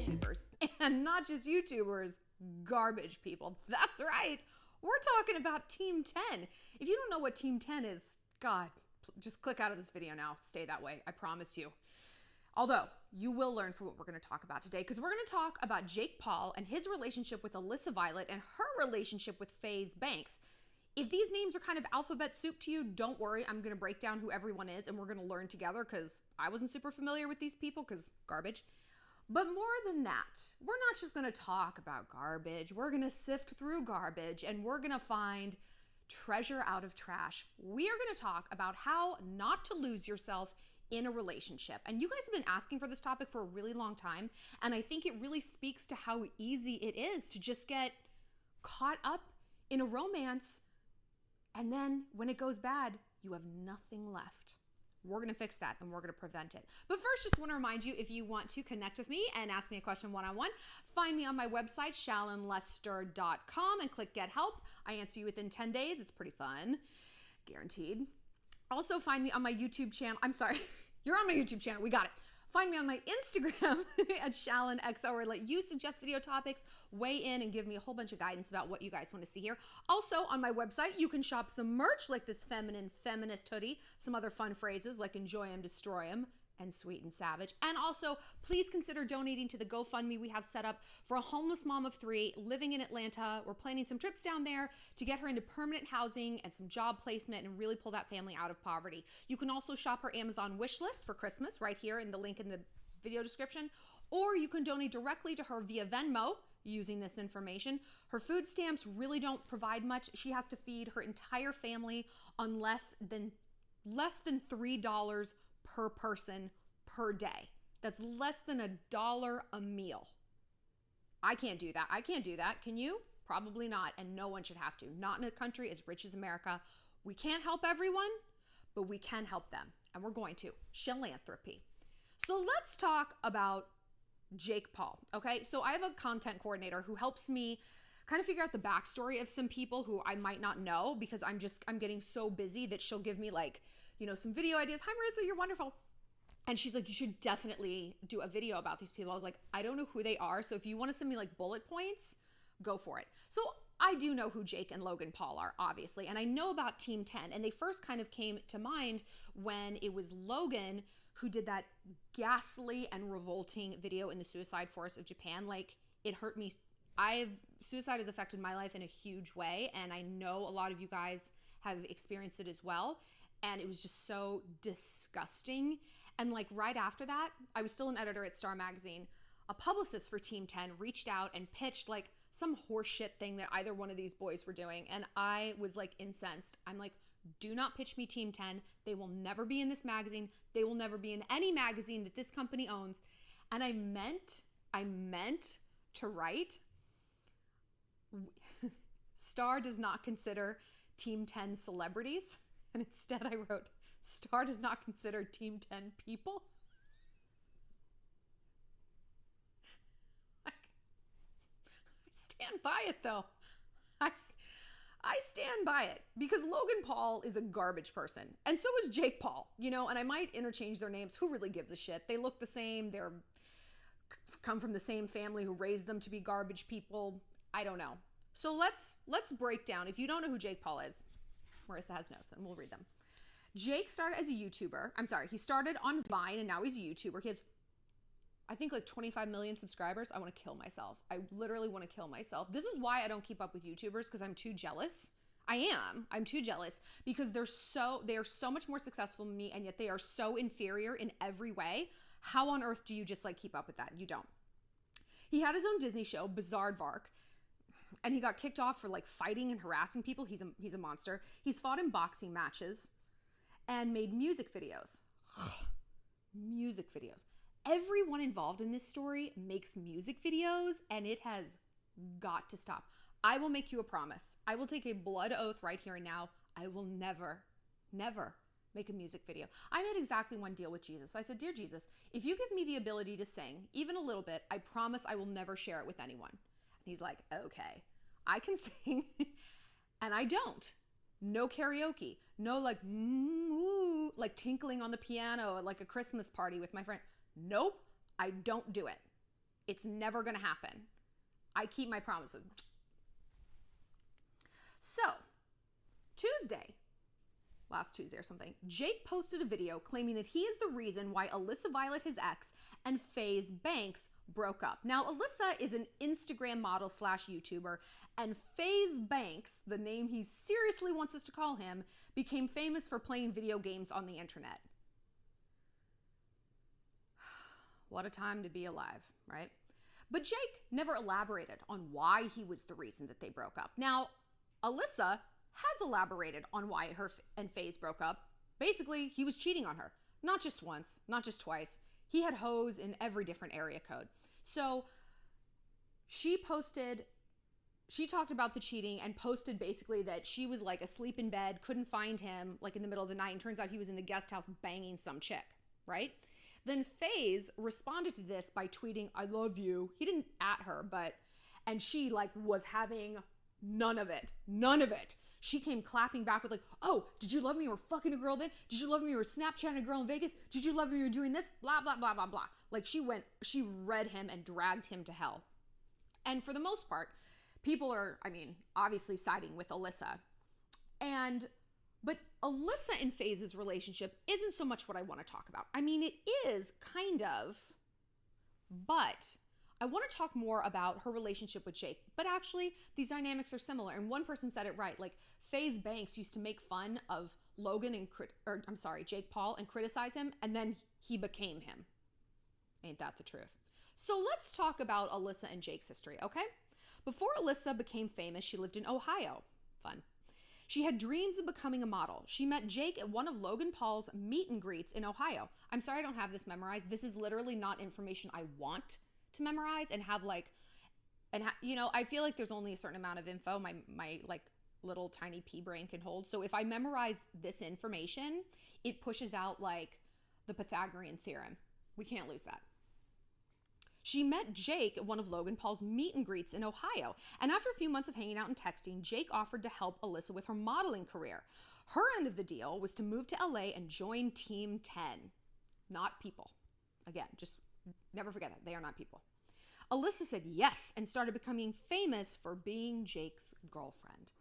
YouTubers. And not just YouTubers, garbage people. That's right. We're talking about Team 10. If you don't know what Team 10 is, God, just click out of this video now. Stay that way. I promise you. Although, you will learn from what we're going to talk about today, because we're going to talk about Jake Paul and his relationship with Alissa Violet and her relationship with Faze Banks. If these names are kind of alphabet soup to you, don't worry. I'm going to break down who everyone is, and we're going to learn together, because I wasn't super familiar with these people, because garbage. But more than that, we're not just going to talk about garbage. We're going to sift through garbage, and we're going to find treasure out of trash. We are going to talk about how not to lose yourself in a relationship. And you guys have been asking for this topic for a really long time, and I think it really speaks to how easy it is to just get caught up in a romance, and then when it goes bad, you have nothing left. We're going to fix that, and we're going to prevent it. But first, just want to remind you, if you want to connect with me and ask me a question one-on-one, find me on my website, shallonlester.com, and click Get Help. I answer you within 10 days. It's pretty fun. Guaranteed. Also, find me on my YouTube channel. I'm sorry. You're on my YouTube channel. We got it. Find me on my Instagram at shallonxo, where I let you suggest video topics, weigh in, and give me a whole bunch of guidance about what you guys want to see here. Also, on my website, you can shop some merch like this feminine feminist hoodie, some other fun phrases like enjoy 'em, destroy 'em, and sweet and savage. And also, please consider donating to the GoFundMe we have set up for a homeless mom of 3 living in Atlanta. We're planning some trips down there to get her into permanent housing and some job placement and really pull that family out of poverty. You can also shop her Amazon wish list for Christmas right here in the link in the video description, or you can donate directly to her via Venmo using this information. Her food stamps really don't provide much. She has to feed her entire family on less than $3 per person per day. That's less than $1 a meal. I can't do that. I can't do that. Can you? Probably not. And no one should have to. Not in a country as rich as America. We can't help everyone, but we can help them. And we're going to. Philanthropy. So let's talk about Jake Paul. Okay. So I have a content coordinator who helps me kind of figure out the backstory of some people who I might not know, because I'm getting so busy that she'll give me some video ideas. Hi, Marissa, you're wonderful. And she's like, you should definitely do a video about these people. I was like, I don't know who they are. So if you want to send me bullet points, go for it. So I do know who Jake and Logan Paul are, obviously. And I know about Team 10. And they first kind of came to mind when it was Logan who did that ghastly and revolting video in the suicide forest of Japan. It hurt me. Suicide has affected my life in a huge way, and I know a lot of you guys have experienced it as well, and it was just so disgusting. And right after that, I was still an editor at Star Magazine. A publicist for Team 10 reached out and pitched some horseshit thing that either one of these boys were doing, and I was incensed. I'm like, do not pitch me Team 10. They will never be in this magazine. They will never be in any magazine that this company owns. And I meant to write, Star does not consider Team 10 celebrities, and instead I wrote, Star does not consider Team 10 people. I stand by it, though. I stand by it, because Logan Paul is a garbage person, and so is Jake Paul, and I might interchange their names. Who really gives a shit? They look the same. They're come from the same family who raised them to be garbage people. I don't know. So let's break down. If you don't know who Jake Paul is, Marissa has notes and we'll read them. Jake started as a YouTuber. I'm sorry, he started on Vine and now he's a YouTuber. He has, I think, 25 million subscribers. I want to kill myself. I literally want to kill myself. This is why I don't keep up with YouTubers, because I'm too jealous. I'm too jealous, because they are so much more successful than me, and yet they are so inferior in every way. How on earth do you just keep up with that? You don't. He had his own Disney show, Bizarre Vark, and he got kicked off for fighting and harassing people. He's a monster. He's fought in boxing matches and made music videos. Music videos. Everyone involved in this story makes music videos, and it has got to stop. I will make you a promise. I will take a blood oath right here and now. I will never make a music video. I made exactly one deal with Jesus. I said, dear Jesus, if you give me the ability to sing, even a little bit, I promise I will never share it with anyone. And he's like, okay, I can sing. And I don't. No karaoke. No tinkling on the piano at a Christmas party with my friend. Nope, I don't do it. It's never gonna happen. I keep my promises. So, last Tuesday or something, Jake posted a video claiming that he is the reason why Alissa Violet, his ex, and Faze Banks broke up. Now, Alissa is an Instagram model / YouTuber, and Faze Banks, the name he seriously wants us to call him, became famous for playing video games on the internet. What a time to be alive, right? But Jake never elaborated on why he was the reason that they broke up. Now, Alissa has elaborated on why her and Faze broke up. Basically, he was cheating on her. Not just once, not just twice. He had hoes in every different area code. So she talked about the cheating and posted basically that she was like asleep in bed, couldn't find him like in the middle of the night, and turns out he was in the guest house banging some chick, right? Then Faze responded to this by tweeting, "I love you." He didn't at her, and she like was having none of it. She came clapping back with like, "Oh, did you love me? You were fucking a girl then? Did you love me? You were Snapchatting a girl in Vegas? Did you love me? You were doing this? Blah, blah, blah, blah, blah." Like she read him and dragged him to hell. And for the most part, people are, obviously siding with Alissa. But Alissa and Faze's relationship isn't so much what I want to talk about. It is kind of, but I want to talk more about her relationship with Jake. But actually, these dynamics are similar. And one person said it right. Like, Faze Banks used to make fun of Jake Paul and criticize him, and then he became him. Ain't that the truth? So let's talk about Alissa and Jake's history, okay? Before Alissa became famous, she lived in Ohio. Fun. She had dreams of becoming a model. She met Jake at one of Logan Paul's meet and greets in Ohio. I'm sorry I don't have this memorized. This is literally not information I want to memorize and have I feel like there's only a certain amount of info my like little tiny pea brain can hold. So if I memorize this information, it pushes out like the Pythagorean theorem. We can't lose that. She met Jake at one of Logan Paul's meet and greets in Ohio. And after a few months of hanging out and texting, Jake offered to help Alissa with her modeling career. Her end of the deal was to move to LA and join Team 10. Not people. Again, just never forget that. They are not people. Alissa said yes and started becoming famous for being Jake's girlfriend.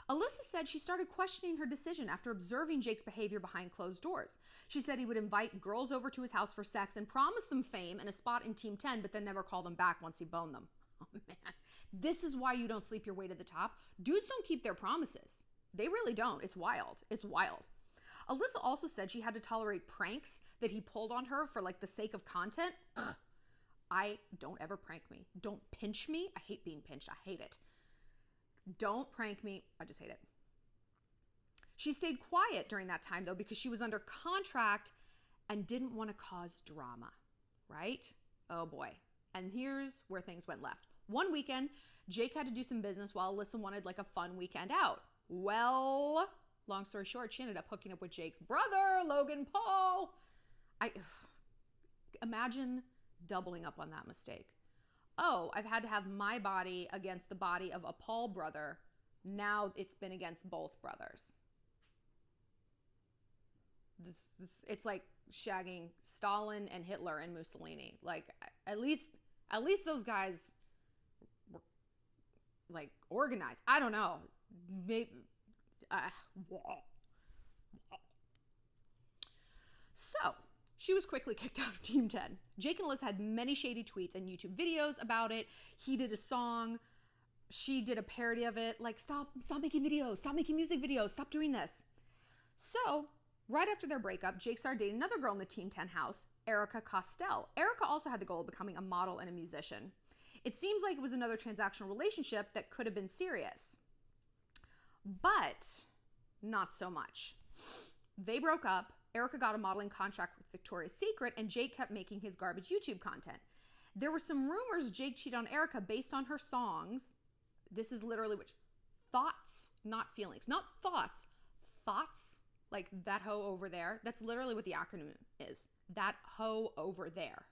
Alissa said she started questioning her decision after observing Jake's behavior behind closed doors. She said he would invite girls over to his house for sex and promise them fame and a spot in Team 10, but then never call them back once he boned them. Oh man, this is why you don't sleep your way to the top. Dudes don't keep their promises. They really don't. It's wild. It's wild. Alissa also said she had to tolerate pranks that he pulled on her for like the sake of content. Ugh. Don't ever prank me. Don't pinch me. I hate being pinched. I hate it. Don't prank me. I just hate it. She stayed quiet during that time though because she was under contract and didn't want to cause drama, right? Oh boy. And here's where things went left. One weekend, Jake had to do some business while Alissa wanted like a fun weekend out. Well, long story short, she ended up hooking up with Jake's brother, Logan Paul. Imagine doubling up on that mistake. Oh, I've had to have my body against the body of a Paul brother. Now it's been against both brothers. It's like shagging Stalin and Hitler and Mussolini. Like at least those guys were like organized. I don't know. Maybe. So she was quickly kicked out of Team 10. Jake and Alissa had many shady tweets and YouTube videos about it. He did a song. She did a parody of it. Like, stop making videos. Stop making music videos. Stop doing this. So, right after their breakup, Jake started dating another girl in the Team 10 house, Erica Costell. Erica also had the goal of becoming a model and a musician. It seems like it was another transactional relationship that could have been serious. But not so much. They broke up. Erica got a modeling contract with Victoria's Secret, and Jake kept making his garbage YouTube content. There were some rumors Jake cheated on Erica based on her songs. This is literally thoughts, not feelings. Not thoughts. Thoughts, like that hoe over there. That's literally what the acronym is. That hoe over there.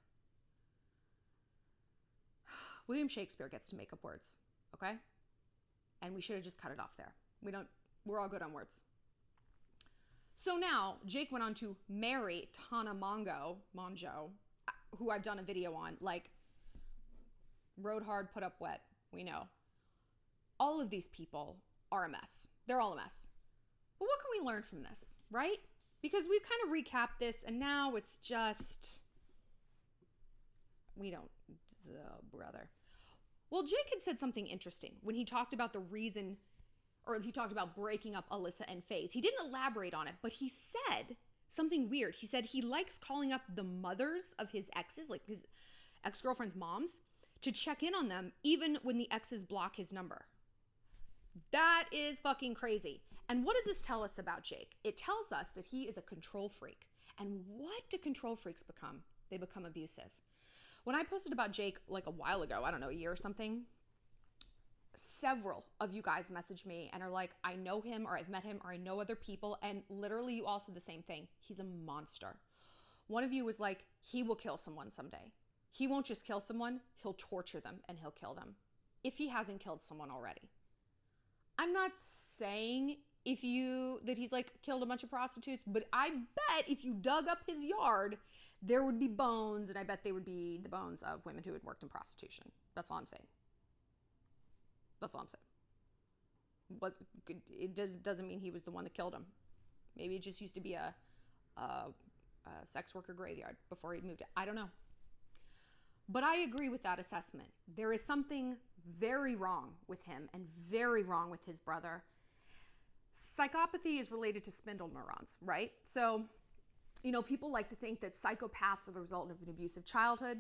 William Shakespeare gets to make up words, okay? And we should have just cut it off there. We're all good on words. So now, Jake went on to marry Tana Mongeau, who I've done a video on. Like, rode hard, put up wet. We know. All of these people are a mess. They're all a mess. But what can we learn from this, right? Because we've kind of recapped this, and now it's just, we don't, oh, brother. Well, Jake had said something interesting when he talked about the reason, or he talked about breaking up Alissa and Faze. He didn't elaborate on it, but he said something weird. He said he likes calling up the mothers of his exes, like his ex-girlfriend's moms, to check in on them, even when the exes block his number. That is fucking crazy. And what does this tell us about Jake? It tells us that he is a control freak. And what do control freaks become? They become abusive. When I posted about Jake like a while ago, I don't know, a year or something, several of you guys messaged me and are like, I know him, or I've met him, or I know other people. And literally you all said the same thing. He's a monster. One of you was like, he will kill someone someday. He won't just kill someone, he'll torture them and he'll kill them, if he hasn't killed someone already. I'm not saying that he's like killed a bunch of prostitutes, but I bet if you dug up his yard, there would be bones, and I bet they would be the bones of women who had worked in prostitution. That's all I'm saying. That's all I'm saying. It doesn't mean he was the one that killed him. Maybe it just used to be a sex worker graveyard before he moved it. I don't know. But I agree with that assessment. There is something very wrong with him and very wrong with his brother. Psychopathy is related to spindle neurons, right? So, people like to think that psychopaths are the result of an abusive childhood.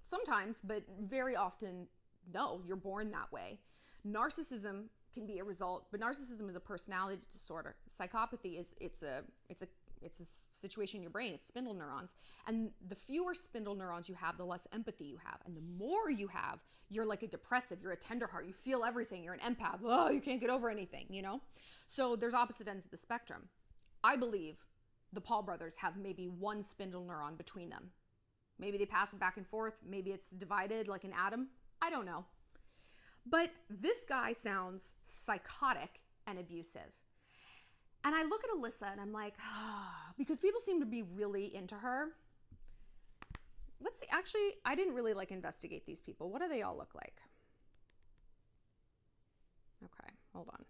Sometimes, but very often, no, you're born that way. Narcissism can be a result, but narcissism is a personality disorder. Psychopathy it's a situation in your brain. It's spindle neurons. And the fewer spindle neurons you have, the less empathy you have. And the more you have, you're like a depressive, you're a tenderheart, you feel everything, you're an empath. Oh, you can't get over anything, So there's opposite ends of the spectrum. I believe the Paul brothers have maybe one spindle neuron between them. Maybe they pass it back and forth. Maybe it's divided like an atom. I don't know. But this guy sounds psychotic and abusive. And I look at Alissa and I'm like, because people seem to be really into her. Let's see. Actually, I didn't really investigate these people. What do they all look like? Okay, hold on.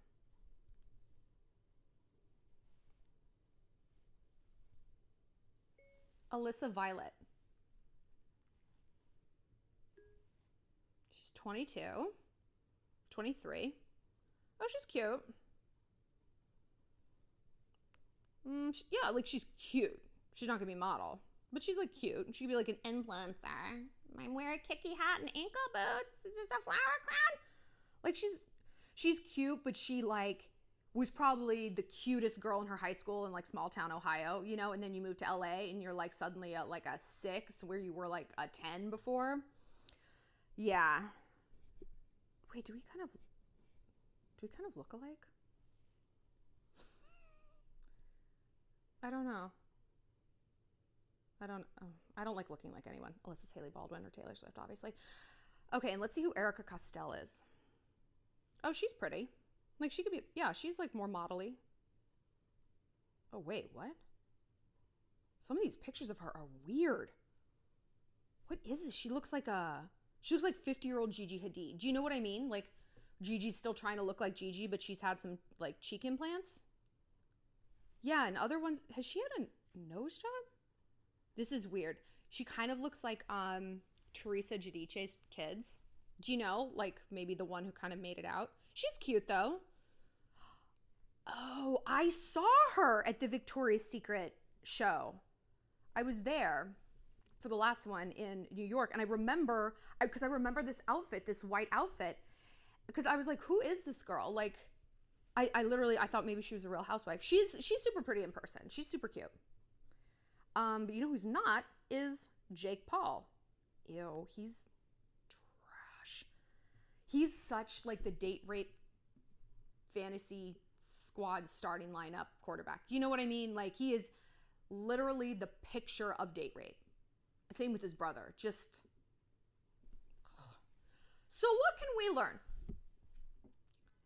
Alissa Violet. She's 22, 23. Oh, she's cute. She's cute. She's not gonna be a model, but she's cute. She could be an influencer. I wear a kicky hat and ankle boots. Is this a flower crown? She's cute, but she was probably the cutest girl in her high school in small town Ohio, and then you move to LA and you're suddenly a 6 where you were a 10 before. Yeah. Wait, do we kind of look alike? I don't know. I don't like looking like anyone, unless it's Hailey Baldwin or Taylor Swift, obviously. Okay, and let's see who Erica Costell is. Oh, she's pretty. She could be, yeah, she's more modelly. Oh, wait, what? Some of these pictures of her are weird. What is this? She looks like 50-year-old Gigi Hadid. Do you know what I mean? Gigi's still trying to look like Gigi, but she's had some, cheek implants. Yeah, and other ones, has she had a nose job? This is weird. She kind of looks like Teresa Giudice's kids. Do you know? Maybe the one who kind of made it out. She's cute, though. Oh, I saw her at the Victoria's Secret show. I was there for the last one in New York, and I remember this outfit, this white outfit, because I was like, who is this girl? I thought maybe she was a Real Housewife. She's super pretty in person. She's super cute. But you know who's not is Jake Paul. Ew, he's trash. He's such the date rape fantasy squad starting lineup quarterback. You know what I mean? He is literally the picture of date rape. Same with his brother. Just. So what can we learn?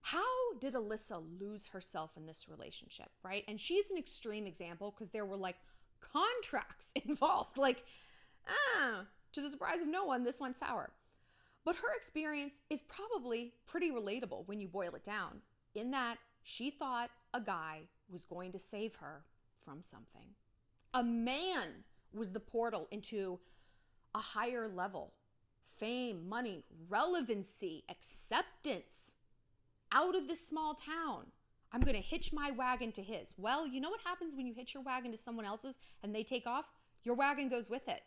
How did Alissa lose herself in this relationship, right? And she's an extreme example because there were contracts involved. To the surprise of no one, this went sour. But her experience is probably pretty relatable when you boil it down, in that she thought a guy was going to save her from something. A man was the portal into a higher level. Fame, money, relevancy, acceptance. Out of this small town. I'm going to hitch my wagon to his. Well, you know what happens when you hitch your wagon to someone else's and they take off? Your wagon goes with it.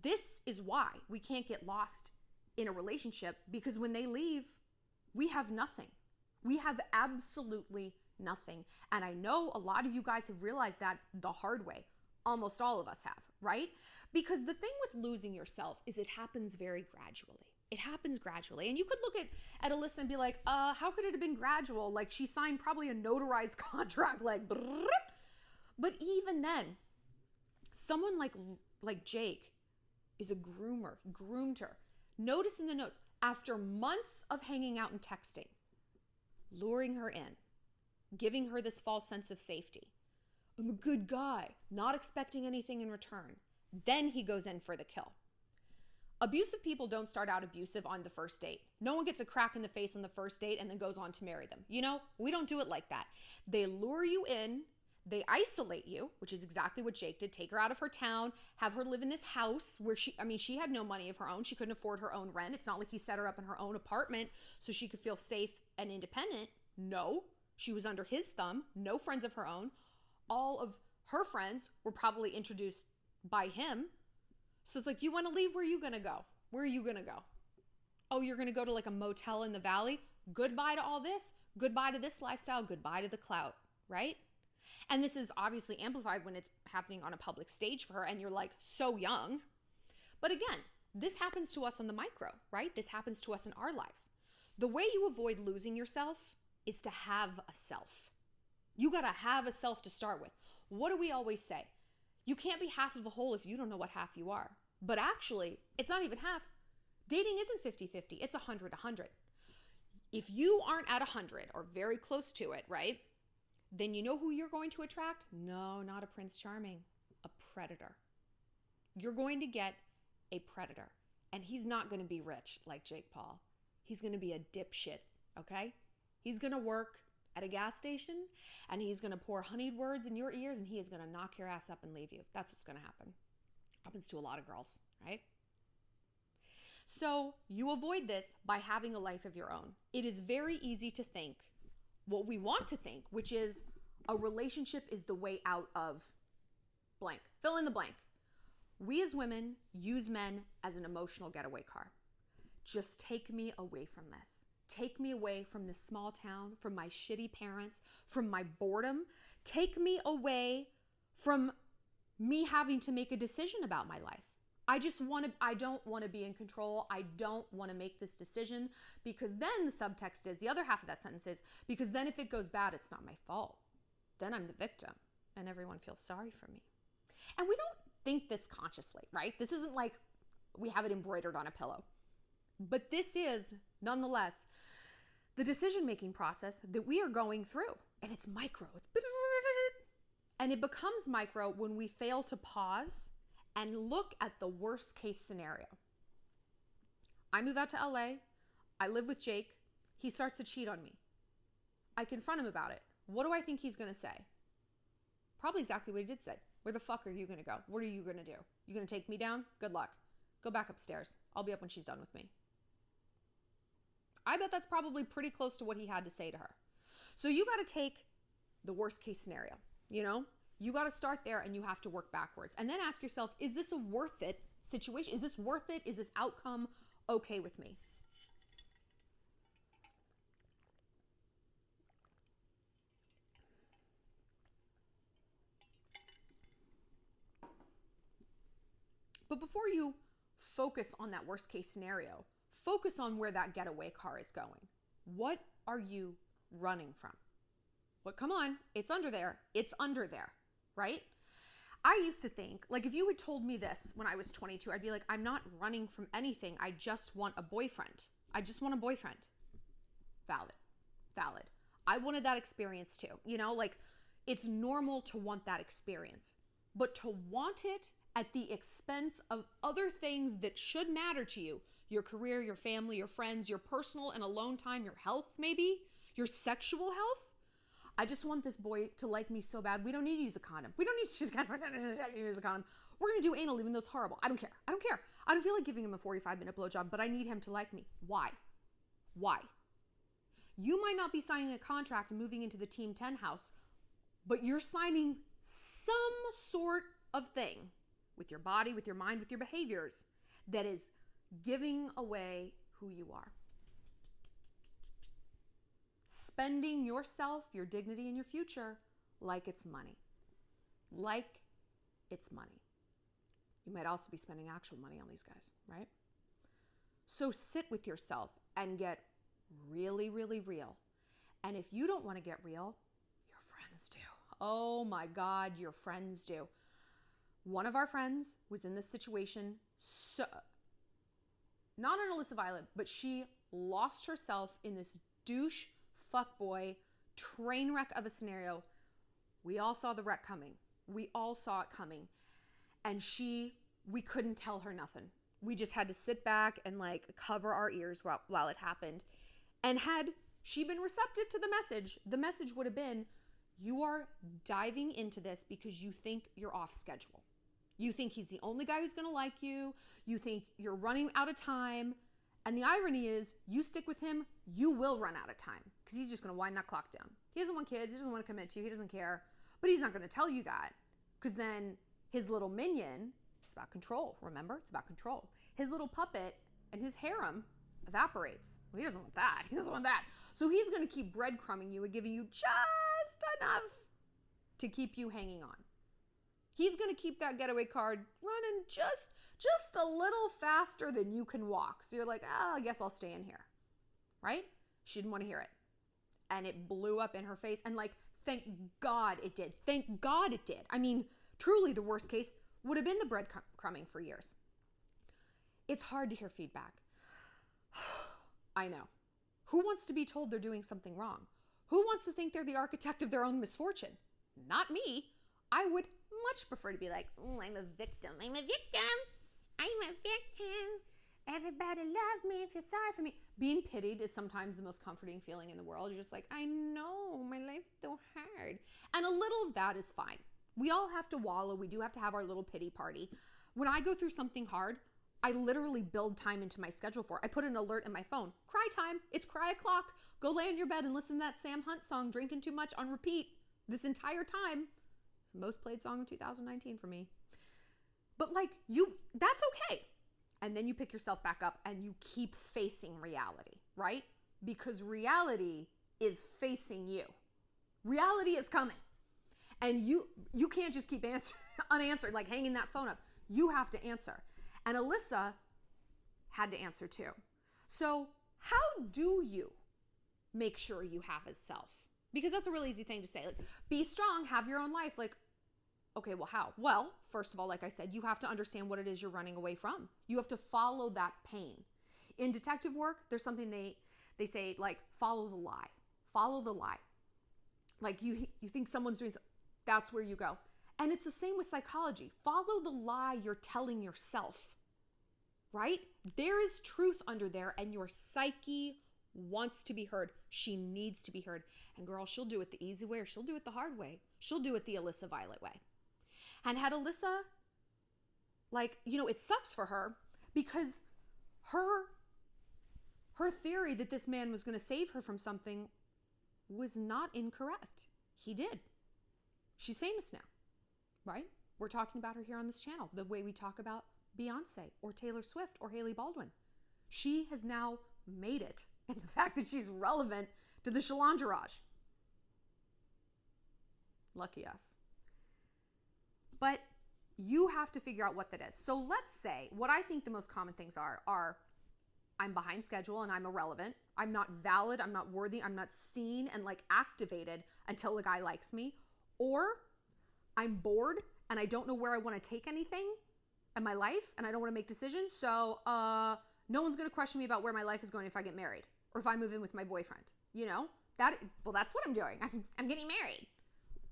This is why we can't get lost in a relationship, because when they leave, we have nothing. We have absolutely nothing. And I know a lot of you guys have realized that the hard way. Almost all of us have, right? Because the thing with losing yourself is it happens very gradually. It happens gradually. And you could look at Alissa and be like, how could it have been gradual? Like, she signed probably a notarized contract, like, brrr. But even then, someone like Jake is a groomer. He groomed her. Notice in the notes, after months of hanging out and texting, luring her in, giving her this false sense of safety. I'm a good guy, not expecting anything in return. Then he goes in for the kill. Abusive people don't start out abusive on the first date. No one gets a crack in the face on the first date and then goes on to marry them. You know, we don't do it like that. They lure you in, they isolate you, which is exactly what Jake did. Take her out of her town, have her live in this house where she had no money of her own. She couldn't afford her own rent. It's not like he set her up in her own apartment so she could feel safe and independent. No, she was under his thumb, no friends of her own. All of her friends were probably introduced by him. So it's like, you want to leave? Where are you going to go? Where are you going to go? Oh, you're going to go to like a motel in the valley? Goodbye to all this. Goodbye to this lifestyle. Goodbye to the clout, right? And this is obviously amplified when it's happening on a public stage for her and you're like so young. But again, this happens to us on the micro, right? This happens to us in our lives. The way you avoid losing yourself is to have a self. You got to have a self to start with. What do we always say? You can't be half of a whole if you don't know what half you are. But actually, it's not even half. Dating isn't 50-50. It's 100-100. If you aren't at 100 or very close to it, right? Then you know who you're going to attract? No, not a Prince Charming. A predator. You're going to get a predator. And he's not going to be rich like Jake Paul. He's going to be a dipshit, okay? He's going to work at a gas station and he's going to pour honeyed words in your ears and he is going to knock your ass up and leave you. That's what's going to happen. Happens to a lot of girls, right? So you avoid this by having a life of your own. It is very easy to think what we want to think, which is a relationship is the way out of blank. Fill in the blank. We as women use men as an emotional getaway car. Just take me away from this. Take me away from this small town, from my shitty parents, from my boredom. Take me away from me having to make a decision about my life. I don't want to be in control. I don't want to make this decision, because then the subtext is, the other half of that sentence is, because then if it goes bad, it's not my fault. Then I'm the victim and everyone feels sorry for me. And we don't think this consciously, right? This isn't like we have it embroidered on a pillow. But this is, nonetheless, the decision-making process that we are going through. And it's micro. And it becomes micro when we fail to pause and look at the worst-case scenario. I move out to LA. I live with Jake. He starts to cheat on me. I confront him about it. What do I think he's going to say? Probably exactly what he did say. Where the fuck are you going to go? What are you going to do? You going to take me down? Good luck. Go back upstairs. I'll be up when she's done with me. I bet that's probably pretty close to what he had to say to her. So you got to take the worst case scenario, you know? You got to start there and you have to work backwards. And then ask yourself, is this a worth it situation? Is this worth it? Is this outcome okay with me? But before you focus on that worst case scenario, focus on where that getaway car is going. What are you running from? Well, come on, it's under there. It's under there, right? I used to think, like, if you had told me this when I was 22, I'd be like, I'm not running from anything. I just want a boyfriend. I just want a boyfriend. Valid. I wanted that experience too. You know, like, it's normal to want that experience, but to want it at the expense of other things that should matter to you your career, your family, your friends, your personal and alone time, your health maybe, your sexual health. I just want this boy to like me so bad. We don't need to use a condom. We don't need to use a condom. We're going to do anal even though it's horrible. I don't care. I don't care. I don't feel like giving him a 45-minute blowjob, but I need him to like me. Why? Why? You might not be signing a contract and moving into the Team 10 house, but you're signing some sort of thing with your body, with your mind, with your behaviors that is giving away who you are. Spending yourself, your dignity, and your future like it's money. Like it's money. You might also be spending actual money on these guys, right? So sit with yourself and get really, really real. And if you don't want to get real, your friends do. Oh my God, your friends do. One of our friends was in this situation, so not an Alissa Violet, but she lost herself in this douche fuckboy train wreck of a scenario. We all saw the wreck coming. We all saw it coming. And we couldn't tell her nothing. We just had to sit back and like cover our ears while it happened. And had she been receptive to the message would have been, you are diving into this because you think you're off schedule. You think he's the only guy who's going to like you. You think you're running out of time. And the irony is, you stick with him, you will run out of time because he's just going to wind that clock down. He doesn't want kids. He doesn't want to commit to you. He doesn't care. But he's not going to tell you that because then his little minion, it's about control. Remember, it's about control. His little puppet and his harem evaporates. Well, he doesn't want that. He doesn't want that. So he's going to keep breadcrumbing you and giving you just enough to keep you hanging on. He's going to keep that getaway card running just a little faster than you can walk. So you're like, I guess I'll stay in here, right? She didn't want to hear it. And it blew up in her face. And like, thank God it did. Thank God it did. I mean, truly the worst case would have been the breadcrumbing for years. It's hard to hear feedback. I know. Who wants to be told they're doing something wrong? Who wants to think they're the architect of their own misfortune? Not me. I would much prefer to be like, oh, I'm a victim. I'm a victim. I'm a victim. Everybody love me if you're sorry for me. Being pitied is sometimes the most comforting feeling in the world. You're just like, I know, my life's so hard. And a little of that is fine. We all have to wallow. We do have to have our little pity party. When I go through something hard, I literally build time into my schedule for it. I put an alert in my phone. Cry time. It's cry o'clock. Go lay on your bed and listen to that Sam Hunt song, Drinking Too Much, on repeat this entire time. It's the most played song of 2019 for me. But like that's okay. And then you pick yourself back up and you keep facing reality, right? Because reality is facing you. Reality is coming. And you can't just keep unanswered, like hanging that phone up. You have to answer. And Alissa had to answer too. So how do you make sure you have a self? Because that's a really easy thing to say. Like, be strong, have your own life. Like, okay, well, how? Well, first of all, like I said, you have to understand what it is you're running away from. You have to follow that pain. In detective work, there's something they say, like, follow the lie. Follow the lie. Like, you think someone's doing something, that's where you go. And it's the same with psychology. Follow the lie you're telling yourself, right? There is truth under there, and your psyche wants to be heard. She needs to be heard. And girl, she'll do it the easy way or she'll do it the hard way. She'll do it the Alissa Violet way. And had Alissa, like, it sucks for her because her theory that this man was going to save her from something was not incorrect. He did. She's famous now, right? We're talking about her here on this channel, the way we talk about Beyonce or Taylor Swift or Hailey Baldwin. She has now made it. And the fact that she's relevant to the Shallongerage. Lucky us. But you have to figure out what that is. So let's say, what I think the most common things are I'm behind schedule and I'm irrelevant. I'm not valid. I'm not worthy. I'm not seen and like activated until the guy likes me. Or I'm bored and I don't know where I want to take anything in my life and I don't want to make decisions. So no one's going to question me about where my life is going if I get married or if I move in with my boyfriend. That's what I'm doing. I'm getting married.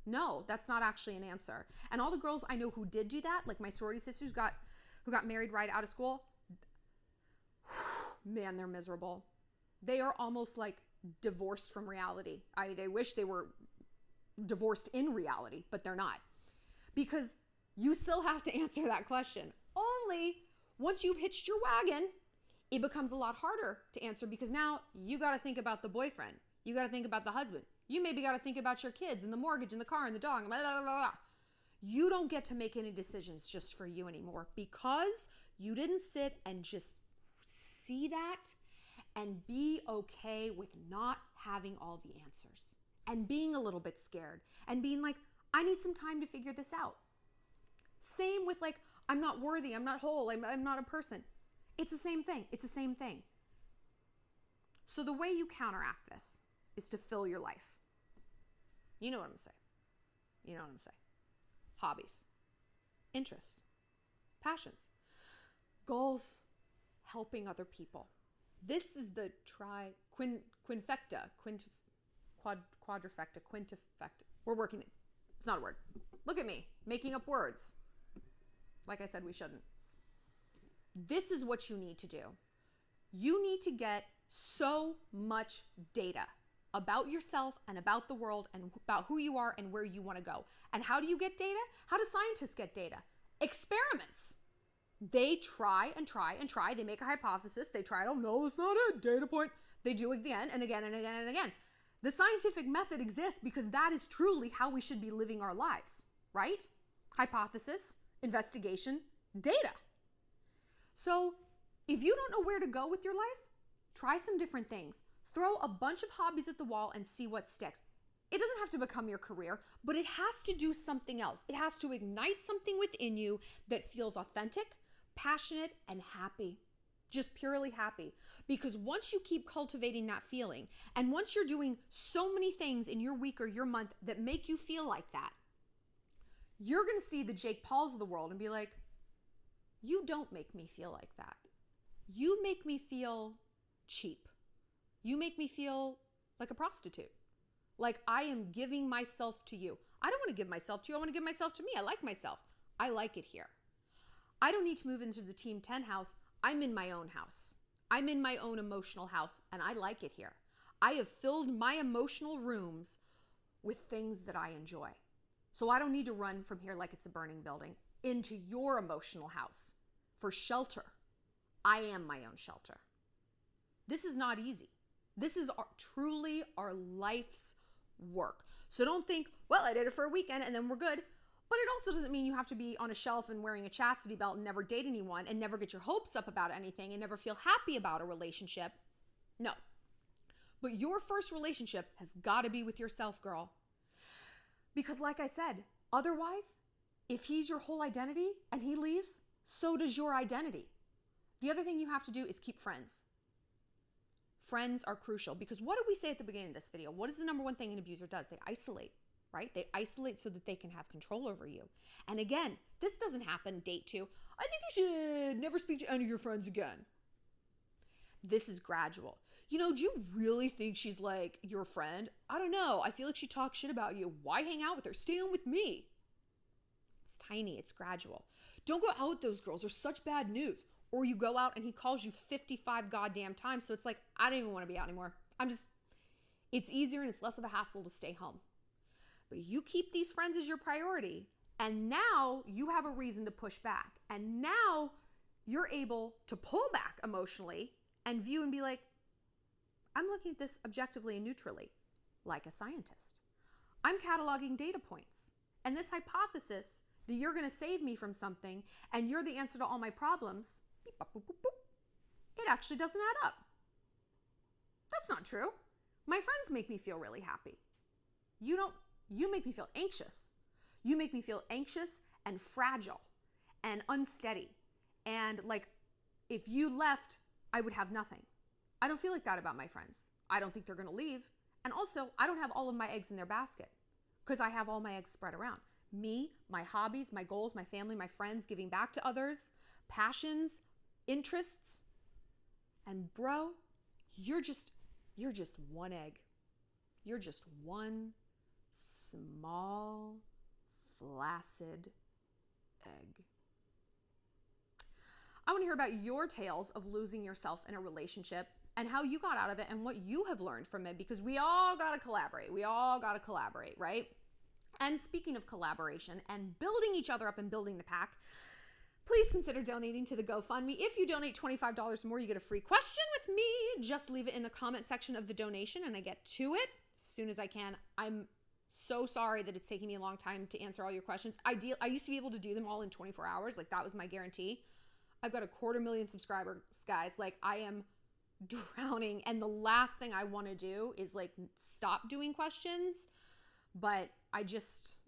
No, that's not actually an answer. And all the girls I know who did do that, like my sorority sisters who got married right out of school, man, they're miserable. They are almost like divorced from reality. They wish they were divorced in reality, but they're not. Because you still have to answer that question. Only once you've hitched your wagon, it becomes a lot harder to answer, because now you got to think about the boyfriend. You got to think about the husband. You maybe got to think about your kids and the mortgage and the car and the dog. Blah, blah, blah, blah. You don't get to make any decisions just for you anymore, because you didn't sit and just see that and be okay with not having all the answers and being a little bit scared and being like, I need some time to figure this out. Same with like, I'm not worthy, I'm not whole, I'm not a person. It's the same thing. It's the same thing. So the way you counteract this is to fill your life. You know what I'm gonna say. You know what I'm gonna say. Hobbies, interests, passions, goals, helping other people. This is the quadrifecta. We're working it. It's not a word. Look at me, making up words. Like I said, we shouldn't. This is what you need to do. You need to get so much data about yourself and about the world and about who you are and where you want to go. And how do you get data? How do scientists get data? Experiments. They try and try and try. They make a hypothesis. They try, oh no, it's not a data point. They do it again and again and again and again. The scientific method exists because that is truly how we should be living our lives, right? Hypothesis, investigation, data. So if you don't know where to go with your life, try some different things. Throw a bunch of hobbies at the wall and see what sticks. It doesn't have to become your career, but it has to do something else. It has to ignite something within you that feels authentic, passionate, and happy. Just purely happy. Because once you keep cultivating that feeling, and once you're doing so many things in your week or your month that make you feel like that, you're going to see the Jake Pauls of the world and be like, you don't make me feel like that. You make me feel cheap. You make me feel like a prostitute. Like I am giving myself to you. I don't want to give myself to you. I want to give myself to me. I like myself. I like it here. I don't need to move into the Team 10 house. I'm in my own house. I'm in my own emotional house, and I like it here. I have filled my emotional rooms with things that I enjoy. So I don't need to run from here like it's a burning building into your emotional house for shelter. I am my own shelter. This is not easy. This is truly our life's work. So don't think, well, I did it for a weekend and then we're good. But it also doesn't mean you have to be on a shelf and wearing a chastity belt and never date anyone and never get your hopes up about anything and never feel happy about a relationship. No. But your first relationship has got to be with yourself, girl. Because like I said, otherwise, if he's your whole identity and he leaves, so does your identity. The other thing you have to do is keep friends. Friends are crucial, because what did we say at the beginning of this video? What is the number one thing an abuser does? They isolate, right? They isolate so that they can have control over you. And again, this doesn't happen date 2. I think you should never speak to any of your friends again. This is gradual. You know, do you really think she's like your friend? I don't know. I feel like she talks shit about you. Why hang out with her? Stay on with me. It's tiny. It's gradual. Don't go out with those girls. They're such bad news. Or you go out and he calls you 55 goddamn times. So it's like, I don't even want to be out anymore. It's easier and it's less of a hassle to stay home. But you keep these friends as your priority. And now you have a reason to push back. And now you're able to pull back emotionally and view and be like, I'm looking at this objectively and neutrally, like a scientist. I'm cataloging data points. And this hypothesis that you're going to save me from something and you're the answer to all my problems, beep, bop, boop, boop, boop, it actually doesn't add up. That's not true. My friends make me feel really happy. You make me feel anxious. You make me feel anxious and fragile and unsteady. And like, if you left, I would have nothing. I don't feel like that about my friends. I don't think they're going to leave. And also, I don't have all of my eggs in their basket because I have all my eggs spread around. Me, my hobbies, my goals, my family, my friends, giving back to others, passions, interests. And bro, you're just one egg. You're just one small, flaccid egg. I want to hear about your tales of losing yourself in a relationship and how you got out of it and what you have learned from it, because we all got to collaborate. We all got to collaborate, right? And speaking of collaboration and building each other up and building the pack, please consider donating to the GoFundMe. If you donate $25 or more, you get a free question with me. Just leave it in the comment section of the donation and I get to it as soon as I can. I'm so sorry that it's taking me a long time to answer all your questions. I used to be able to do them all in 24 hours. Like, that was my guarantee. I've got 250,000 subscribers, guys. Like, I am drowning. And the last thing I want to do is like stop doing questions. But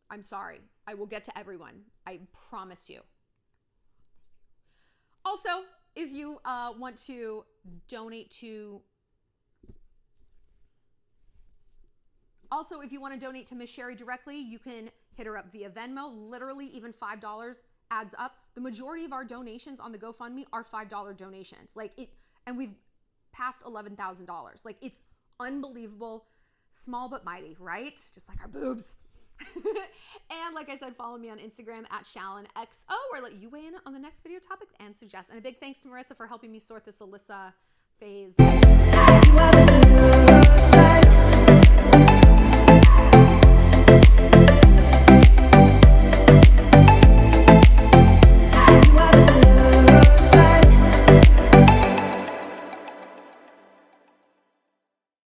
I'm sorry. I will get to everyone. I promise you. Also, if you want to donate to Miss Sherry directly, you can hit her up via Venmo. Literally, even $5 adds up. The majority of our donations on the GoFundMe are $5 donations. And we've passed $11,000. Like, it's unbelievable. Small but mighty, right? Just like our boobs. And like I said, follow me on Instagram at ShallonXO, or let you weigh in on the next video topic and suggest. And a big thanks to Marissa for helping me sort this Alissa phase.